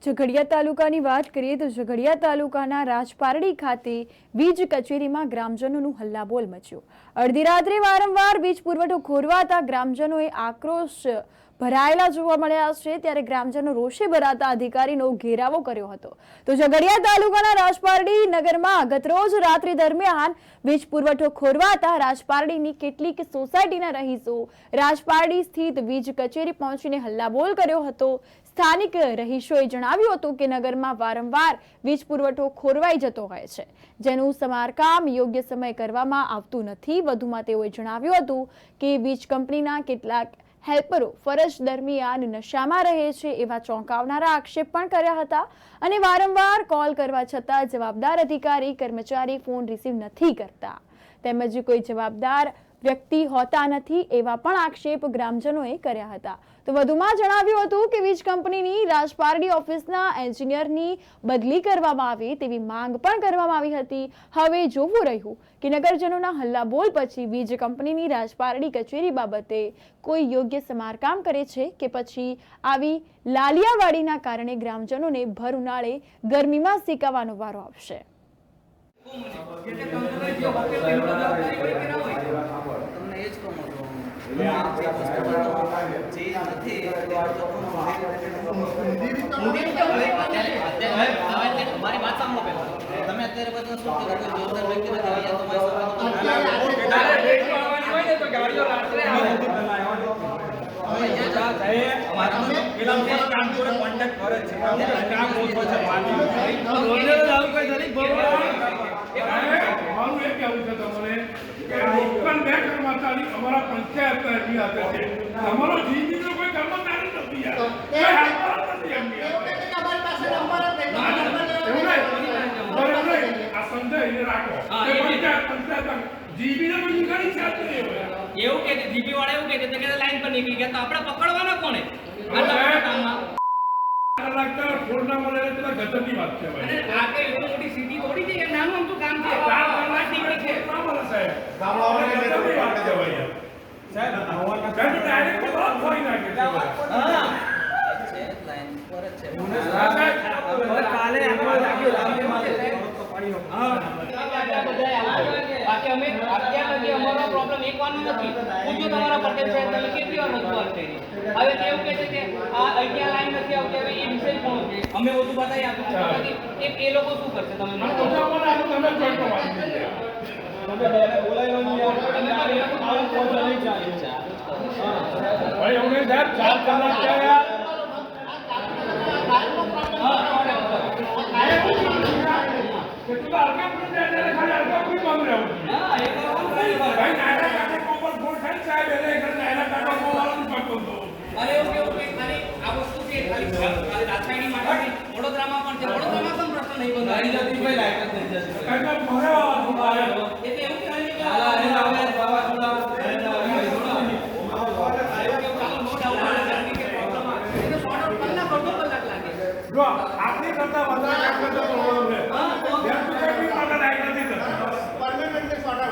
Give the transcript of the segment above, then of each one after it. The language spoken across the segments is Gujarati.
ઝઘડિયા તાલુકાની વાત કરીએ તો ઝઘડિયા તાલુકાના રાજપારડી ખાતે વીજ કચેરીમાં ગ્રામજનોનું હલ્લાબોલ મચ્યો। અડધી રાત્રે વારંવાર વીજ પુરવઠો ખોરવાતા ગ્રામજનોએ આક્રોશ ભરાયેલા જોવા મળ્યા છે। ત્યારે ગ્રામજનો રોષે ભરાતા અધિકારીનો ઘેરાવો કર્યો હતો। તો ઝઘડિયા તાલુકાના રાજપારડી નગરમાં ગતરોજ રાત્રિ દરમિયાન વીજ પુરવઠો ખોરવાતા રાજપારડીની કેટલીક સોસાયટીના રહીશો રાજપારડી સ્થિત વીજ કચેરી પહોંચીને હલ્લાબોલ કર્યો હતો। સ્થાનિક રહીશોએ જણાવ્યું હતું કે નગરમાં વારંવાર વીજ પુરવઠો ખોરવાઈ જતો હોય છે, જેનું સમારકામ યોગ્ય સમય કરવામાં આવતું નથી। વધુમાં તેઓએ જણાવ્યું હતું કે વીજ કંપનીના કેટલાક હેલ્પરો ફરજ દરમિયાન નશામાં રહે છે એવા ચોંકાવનારા આક્ષેપ પણ કર્યા હતા અને વારંવાર કોલ કરવા છતાં જવાબદાર અધિકારી કર્મચારી ફોન રિસીવ નથી કરતા તેમજ કોઈ જવાબદાર વ્યક્તિ હોતા નથી એવા પણ આક્ષેપ ગ્રામજનોએ કર્યા હતા। તો વધુમાં જણાવ્યું હતું કે વીજ કંપનીની રાજપારડી ઓફિસના એન્જિનિયરની બદલી કરવામાં આવે તેવી માંગ પણ કરવામાં આવી હતી। હવે જોવું રહ્યું કે નગરજનોના હલ્લાબોલ પછી વીજ કંપનીની રાજપારડી કચેરી બાબતે કોઈ યોગ્ય સમારકામ કરે છે કે પછી આવી લાલિયાવાડીના કારણે ગ્રામજનોને ભર ઉનાળે ગરમીમાં શેકાવાનો વારો આવશે। हमारा पंचायत हमारा जीवी में कोई कर्मचारी नहीं है जीबी ने कोई निकाली चाहते नहीं એવું કે જીબી વાળા એવું કે લાઈન પર નીકળી ગયા તો આપણે પકડવાના કોણે लगता है छोड़ना वाले ने तेरा गजब की बात है भाई આ કઈ એટલી મોટી સિટી થોડી છે કે નાનું અમથું કામ છે 4 કલાક નીકળી છે बराबर है गामड़ा वाले गजब की बात है भाई साहब हवा का डायरेक्ट बात होई ना के हां છે લાઈન પર છે કાલે આપણે લાગ્યો લાંબી માથે પાણીનો હા બાકી અમે અત્યાર લગી અમારો પ્રોબ્લેમ એક વાર નથી પૂછ્યું તમારા પટેલ સાહેબ તમે કેટલી વાર રજૂઆત કરી હવે કેવું કહે છે કે આ અહીંયા લાઈન નથી આવતી હવે એ વિષય કોણ છે અમે બધું બતાવી આપ્યું એ લોકો શું કરશે તમે મને તમે જોઈતો વાત તમે બોલાઈ લો નહીં યાર તમે આવું પહોંચો નહીં ચાલે ભાઈ અમને સાહેબ 4 કલાક થયા કેટલા આર્ગા પણ જાય ખાલી આર્ગા કોઈ કામ રહે હા એ ભાઈ નાના કાકા કોપર ફોન ખાલી સાહેબ એને ઘર નાના કાકા કોવાળું કરતો હતો અરે ઓકે ઓકે ખાલી આ વસ્તુ છે ખાલી રાજકારણી માટે વડોદરામાં પણ છે વડોદરામાં પણ પ્રશ્ન નહીં બંધ આવી જતી ભાઈ લાઈટ જ નથી જતી કાકા ભરાવા દુબાયો એટલે એવું કે ખાલી હાલા એ આવે બાવા થોડા જો આપની કરતા વધારે કામ કરતો પ્રોબ્લેમ છે જેમ કે કોઈ માટે લાઈટ નથી થતી પરમેનન્ટ સોર્ટ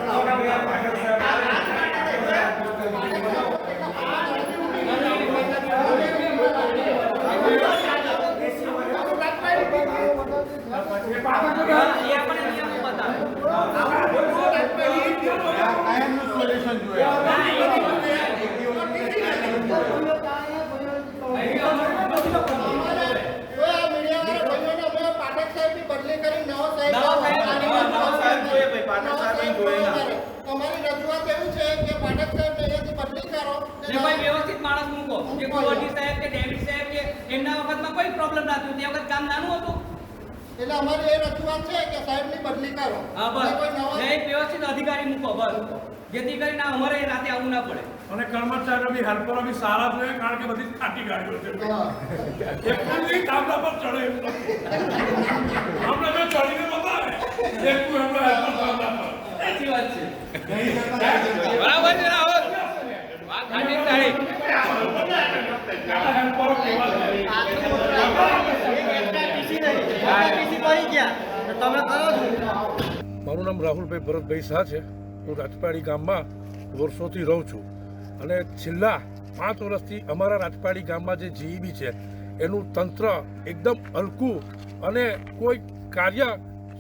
વ્યવસ્થિત માણસ મૂકો જે કુંવરજી સાહેબ કે ડેવિડ સાહેબ કે એમના વખતમાં કોઈ પ્રોબ્લેમ ના થયો તે વખત કામ નાનું હતું એટલે અમારી એ રજૂઆત છે કે સાહેબની બદલી કરો હા બસ એક વ્યવસ્થિત અધિકારી મૂકો બસ જેથી કરીને અમારે રાતે આવવું ના પડે અને કર્મચારીઓ બી હેલ્પરો બી સારા જોઈએ કારણ કે બધી ખાટી ગાડીઓ છે એક પણ કામના પર ચડે આપણે જો ચડીને બતાવે એક તું એમનો હેલ્પર કામના પર સાચી વાત છે બરાબર છે રાહુલ વાત ખાટી તાળી હેલ્પરો કેવા મારું નામ રાહુલભાઈ ભરતભાઈ શાહ છે। હું રાજપાડી ગામમાં વર્ષોથી રહું છું અને છેલ્લા 5 વર્ષથી અમારા રાજપાડી ગામમાં જે જીઈબી છે એનું તંત્ર એકદમ હલકું અને કોઈ કાર્ય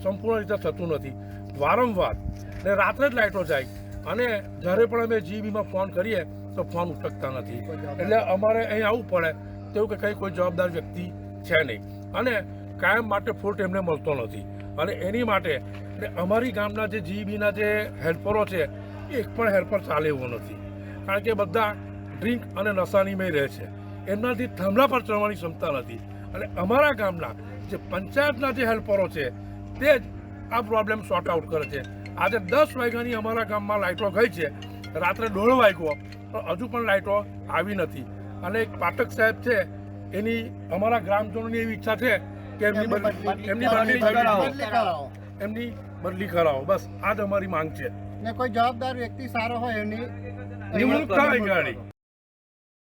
સંપૂર્ણ રીતે થતું નથી. વારંવાર ને રાત્રે જ લાઇટો જાય અને જ્યારે પણ અમે જીબીમાં ફોન કરીએ તો ફોન ઉઠકતા નથી. એટલે અમારે અહીં આવવું પડે તેવું કે કંઈ કોઈ જવાબદાર વ્યક્તિ છે નહીં અને કાયમ માટે ફૂલ એમને મળતો નથી. અને એની માટે અમારી ગામના જે જીબીના જે હેલ્પરો છે એ એક પણ હેલ્પર ચાલે એવો નથી, કારણ કે બધા ડ્રિંક અને નશાનીમય રહે છે. એમનાથી થાંભલા પર ચડવાની ક્ષમતા નથી. અને અમારા ગામના જે પંચાયતના જે હેલ્પરો છે તે જ આ પ્રોબ્લેમ સોર્ટ આઉટ કરે છે. આજે 10 વાગ્યાની અમારા ગામમાં લાઇટો ગઈ છે, રાત્રે 1:30 વાગ્યો પણ હજુ પણ લાઇટો આવી નથી. અને એક પાઠક સાહેબ છે, એની અમારા ગ્રામજનોની એવી ઈચ્છા છે કે એમની બદલી કરાવો. બસ આ જ અમારી માંગ છે. ને કોઈ જવાબદાર વ્યક્તિ સારો હોય એની નિમણૂક થાય ગાડી.